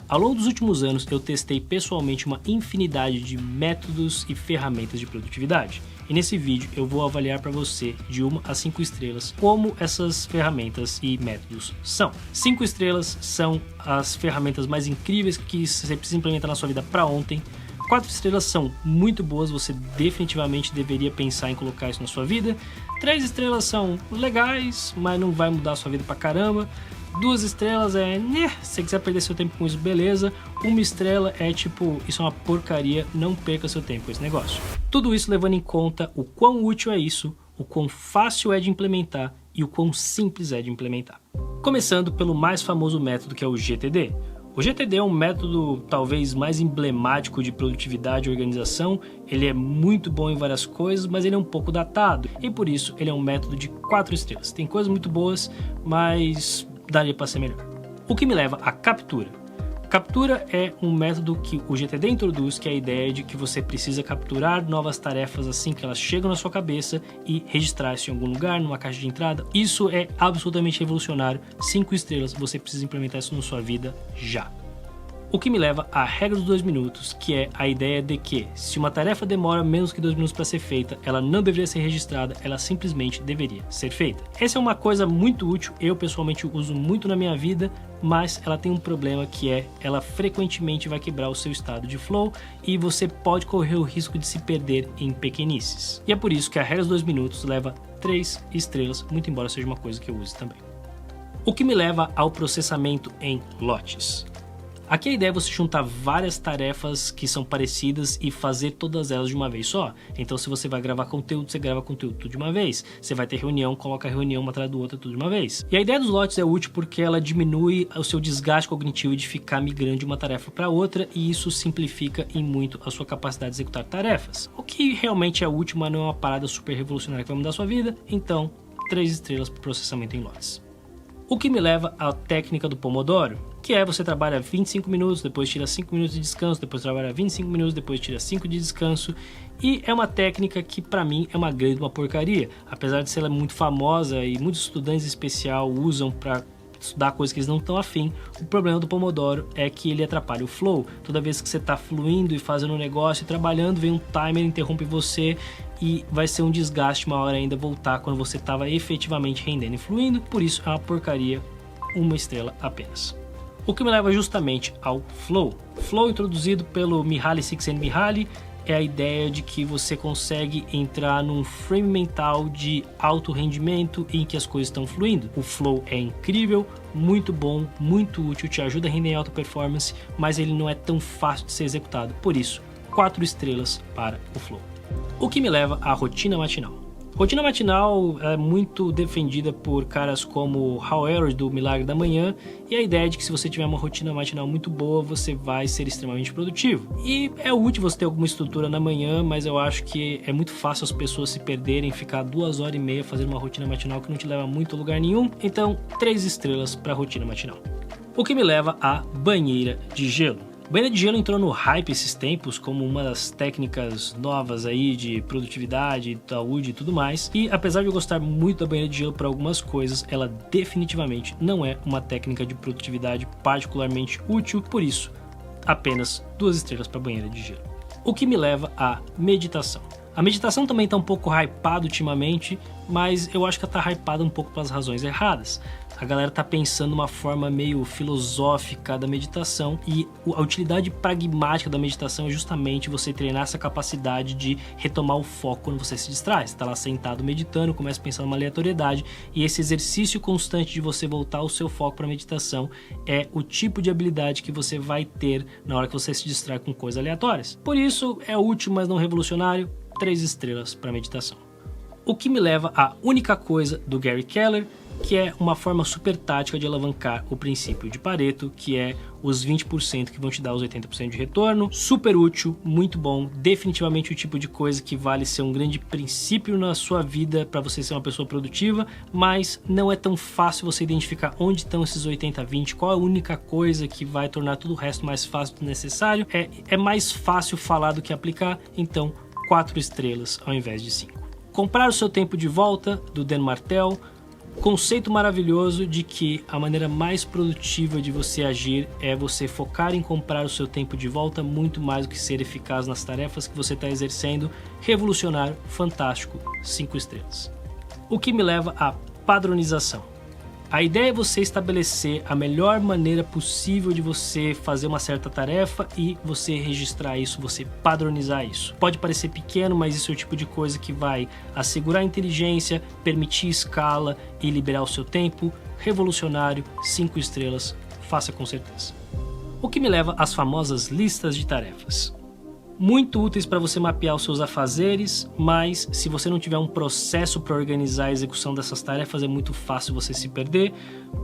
Ao longo dos últimos anos, eu testei pessoalmente uma infinidade de métodos e ferramentas de produtividade. E nesse vídeo eu vou avaliar para você de 1 a 5 estrelas como essas ferramentas e métodos são. 5 estrelas são as ferramentas mais incríveis que você precisa implementar na sua vida para ontem. 4 estrelas são muito boas, você definitivamente deveria pensar em colocar isso na sua vida. 3 estrelas são legais, mas não vai mudar a sua vida pra caramba. 2 estrelas é, se você quiser perder seu tempo com isso, beleza. 1 estrela é tipo, isso é uma porcaria, não perca seu tempo com esse negócio. Tudo isso levando em conta o quão útil é isso, o quão fácil é de implementar e o quão simples é de implementar. Começando pelo mais famoso método, que é o GTD. O GTD é um método talvez mais emblemático de produtividade e organização. Ele é muito bom em várias coisas, mas ele é um pouco datado e por isso ele é um método de 4 estrelas. Tem coisas muito boas, mas daria para ser melhor. O que me leva à captura. Captura é um método que o GTD introduz, que é a ideia de que você precisa capturar novas tarefas assim que elas chegam na sua cabeça e registrar isso em algum lugar, numa caixa de entrada. Isso é absolutamente revolucionário. 5 estrelas, você precisa implementar isso na sua vida já. O que me leva à regra dos 2 minutos, que é a ideia de que se uma tarefa demora menos que 2 minutos para ser feita, ela não deveria ser registrada, ela simplesmente deveria ser feita. Essa é uma coisa muito útil, eu pessoalmente uso muito na minha vida, mas ela tem um problema que é, ela frequentemente vai quebrar o seu estado de flow e você pode correr o risco de se perder em pequenices. E é por isso que a regra dos 2 minutos leva 3 estrelas, muito embora seja uma coisa que eu use também. O que me leva ao processamento em lotes. Aqui a ideia é você juntar várias tarefas que são parecidas e fazer todas elas de uma vez só. Então se você vai gravar conteúdo, você grava conteúdo tudo de uma vez. Você vai ter reunião, coloca a reunião uma atrás do outra tudo de uma vez. E a ideia dos lotes é útil porque ela diminui o seu desgaste cognitivo de ficar migrando de uma tarefa para outra e isso simplifica em muito a sua capacidade de executar tarefas. O que realmente é útil, mas não é uma parada super revolucionária que vai mudar a sua vida. Então, 3 estrelas para o processamento em lotes. O que me leva à técnica do Pomodoro, que é você trabalha 25 minutos, depois tira 5 minutos de descanso, depois trabalha 25 minutos, depois tira 5 de descanso. E é uma técnica que para mim é uma grande porcaria. Apesar de ser ela muito famosa e muitos estudantes em especial usam para estudar coisas que eles não estão afim, o problema do Pomodoro é que ele atrapalha o flow. Toda vez que você está fluindo e fazendo um negócio e trabalhando, vem um timer, interrompe você e vai ser um desgaste uma hora ainda voltar quando você estava efetivamente rendendo e fluindo. Por isso é uma porcaria, 1 estrela apenas. O que me leva justamente ao flow. Flow introduzido pelo Mihaly Csikszentmihalyi é a ideia de que você consegue entrar num frame mental de alto rendimento em que as coisas estão fluindo. O flow é incrível, muito bom, muito útil, te ajuda a render em alta performance, mas ele não é tão fácil de ser executado. Por isso, 4 estrelas para o flow. O que me leva à rotina matinal. Rotina matinal é muito defendida por caras como Hal Elrod do Milagre da Manhã e a ideia de que se você tiver uma rotina matinal muito boa, você vai ser extremamente produtivo. E é útil você ter alguma estrutura na manhã, mas eu acho que é muito fácil as pessoas se perderem, ficar 2 horas e meia fazendo uma rotina matinal que não te leva muito a lugar nenhum. Então, 3 estrelas para a rotina matinal. O que me leva à banheira de gelo. Banheira de gelo entrou no hype esses tempos como uma das técnicas novas aí de produtividade, saúde e tudo mais. E apesar de eu gostar muito da banheira de gelo para algumas coisas, ela definitivamente não é uma técnica de produtividade particularmente útil, por isso apenas 2 estrelas para a banheira de gelo. O que me leva à meditação. A meditação também está um pouco hypada ultimamente, mas eu acho que ela está hypada um pouco pelas razões erradas. A galera está pensando uma forma meio filosófica da meditação e a utilidade pragmática da meditação é justamente você treinar essa capacidade de retomar o foco quando você se distrai. Você está lá sentado meditando, começa a pensar numa aleatoriedade e esse exercício constante de você voltar o seu foco para a meditação é o tipo de habilidade que você vai ter na hora que você se distrai com coisas aleatórias. Por isso é útil, mas não revolucionário, 3 estrelas para meditação. O que me leva à única coisa do Gary Keller, que é uma forma super tática de alavancar o princípio de Pareto, que é os 20% que vão te dar os 80% de retorno. Super útil, muito bom, definitivamente o tipo de coisa que vale ser um grande princípio na sua vida para você ser uma pessoa produtiva, mas não é tão fácil você identificar onde estão esses 80-20, qual é a única coisa que vai tornar tudo o resto mais fácil do necessário. É mais fácil falar do que aplicar, então 4 estrelas ao invés de 5. Comprar o seu tempo de volta, do Dan Martell. Conceito maravilhoso de que a maneira mais produtiva de você agir é você focar em comprar o seu tempo de volta muito mais do que ser eficaz nas tarefas que você está exercendo. Revolucionário, fantástico, 5 estrelas. O que me leva à padronização. A ideia é você estabelecer a melhor maneira possível de você fazer uma certa tarefa e você registrar isso, você padronizar isso. Pode parecer pequeno, mas isso é o tipo de coisa que vai assegurar a inteligência, permitir escala e liberar o seu tempo. Revolucionário, 5 estrelas, faça com certeza. O que me leva às famosas listas de tarefas. Muito úteis para você mapear os seus afazeres, mas se você não tiver um processo para organizar a execução dessas tarefas, é muito fácil você se perder,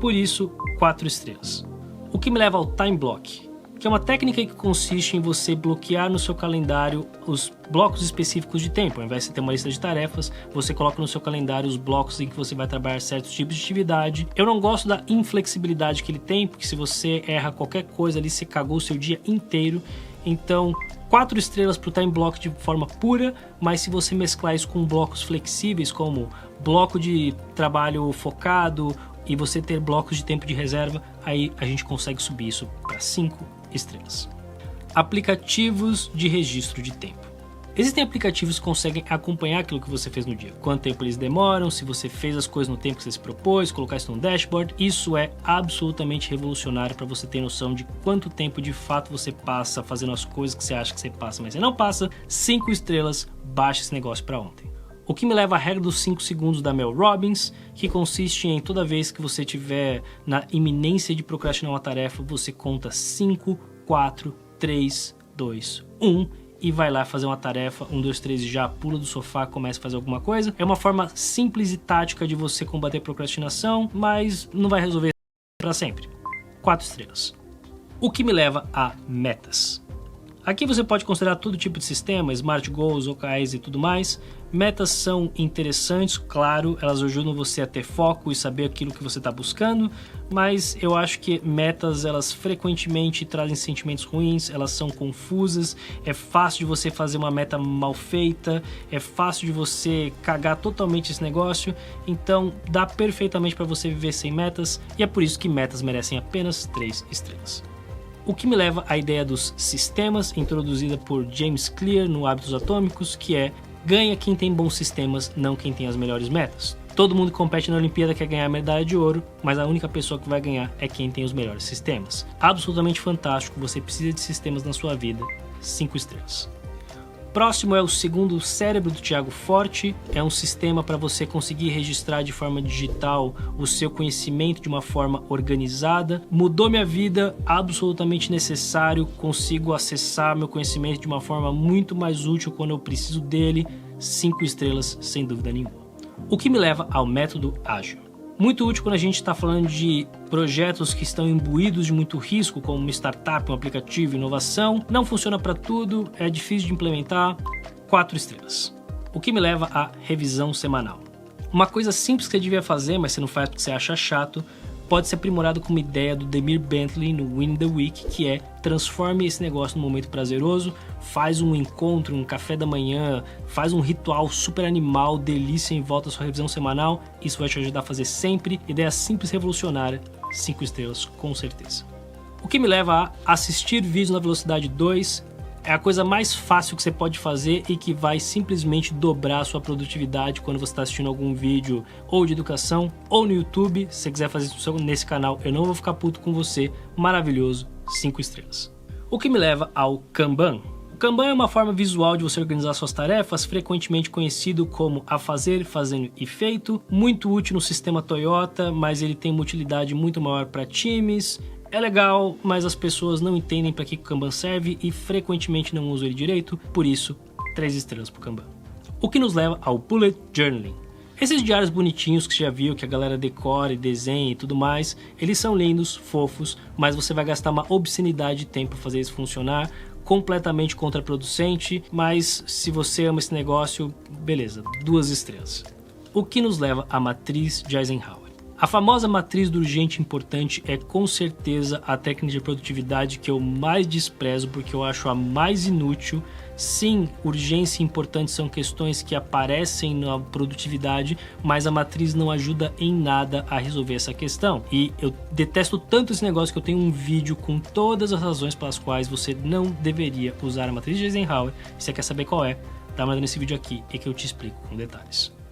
por isso 4 estrelas. O que me leva ao time block, que é uma técnica que consiste em você bloquear no seu calendário os blocos específicos de tempo. Ao invés de você ter uma lista de tarefas, você coloca no seu calendário os blocos em que você vai trabalhar certos tipos de atividade. Eu não gosto da inflexibilidade que ele tem, porque se você erra qualquer coisa ali, você cagou o seu dia inteiro. Então, 4 estrelas para o time block de forma pura, mas se você mesclar isso com blocos flexíveis, como bloco de trabalho focado e você ter blocos de tempo de reserva, aí a gente consegue subir isso para 5 estrelas. Aplicativos de registro de tempo. Existem aplicativos que conseguem acompanhar aquilo que você fez no dia. Quanto tempo eles demoram, se você fez as coisas no tempo que você se propôs, colocar isso no dashboard. Isso é absolutamente revolucionário para você ter noção de quanto tempo de fato você passa fazendo as coisas que você acha que você passa, mas você não passa. 5 estrelas, baixa esse negócio para ontem. O que me leva à regra dos 5 segundos da Mel Robbins, que consiste em toda vez que você estiver na iminência de procrastinar uma tarefa, você conta 5, 4, 3, 2, 1... e vai lá fazer uma tarefa, 1, 2, 3 e já pula do sofá, começa a fazer alguma coisa. É uma forma simples e tática de você combater a procrastinação, mas não vai resolver para sempre. 4 estrelas. O que me leva a metas. Aqui você pode considerar todo tipo de sistema, Smart Goals, OKRs e tudo mais. Metas são interessantes, claro, elas ajudam você a ter foco e saber aquilo que você está buscando, mas eu acho que metas, elas frequentemente trazem sentimentos ruins, elas são confusas, é fácil de você fazer uma meta mal feita, é fácil de você cagar totalmente esse negócio, então dá perfeitamente para você viver sem metas, e é por isso que metas merecem apenas 3 estrelas. O que me leva à ideia dos sistemas, introduzida por James Clear no Hábitos Atômicos, que é: ganha quem tem bons sistemas, não quem tem as melhores metas. Todo mundo que compete na Olimpíada quer ganhar a medalha de ouro, mas a única pessoa que vai ganhar é quem tem os melhores sistemas. Absolutamente fantástico, você precisa de sistemas na sua vida. 5 estrelas. Próximo é o segundo cérebro do Thiago Forte, é um sistema para você conseguir registrar de forma digital o seu conhecimento de uma forma organizada. Mudou minha vida, absolutamente necessário, consigo acessar meu conhecimento de uma forma muito mais útil quando eu preciso dele. 5 estrelas, sem dúvida nenhuma. O que me leva ao método ágil. Muito útil quando a gente está falando de projetos que estão imbuídos de muito risco, como uma startup, um aplicativo, inovação. Não funciona para tudo, é difícil de implementar. 4 estrelas. O que me leva à revisão semanal. Uma coisa simples que você devia fazer, mas você não faz porque você acha chato, pode ser aprimorado com uma ideia do Demir Bentley no Win the Week, que é: transforme esse negócio num momento prazeroso, faz um encontro, um café da manhã, faz um ritual super animal, delícia em volta da sua revisão semanal. Isso vai te ajudar a fazer sempre. Ideia simples, revolucionária, 5 estrelas com certeza. O que me leva a assistir vídeos na velocidade 2. É a coisa mais fácil que você pode fazer e que vai simplesmente dobrar a sua produtividade quando você está assistindo algum vídeo ou de educação ou no YouTube. Se você quiser fazer isso nesse canal, eu não vou ficar puto com você. Maravilhoso, 5 estrelas. O que me leva ao Kanban. O Kanban é uma forma visual de você organizar suas tarefas, frequentemente conhecido como a fazer, fazendo e feito. Muito útil no sistema Toyota, mas ele tem uma utilidade muito maior para times. É legal, mas as pessoas não entendem para que o Kanban serve e frequentemente não usam ele direito, por isso 3 estrelas para o Kanban. O que nos leva ao Bullet Journaling. Esses diários bonitinhos que você já viu, que a galera decora e desenha e tudo mais, eles são lindos, fofos, mas você vai gastar uma obscenidade de tempo para fazer isso funcionar, completamente contraproducente, mas se você ama esse negócio, beleza, 2 estrelas. O que nos leva à matriz de Eisenhower. A famosa matriz do urgente e importante é com certeza a técnica de produtividade que eu mais desprezo, porque eu acho a mais inútil. Sim, urgência e importante são questões que aparecem na produtividade, mas a matriz não ajuda em nada a resolver essa questão. E eu detesto tanto esse negócio que eu tenho um vídeo com todas as razões pelas quais você não deveria usar a matriz de Eisenhower. Se você quer saber qual é, dá uma olhada nesse vídeo aqui e que eu te explico com detalhes.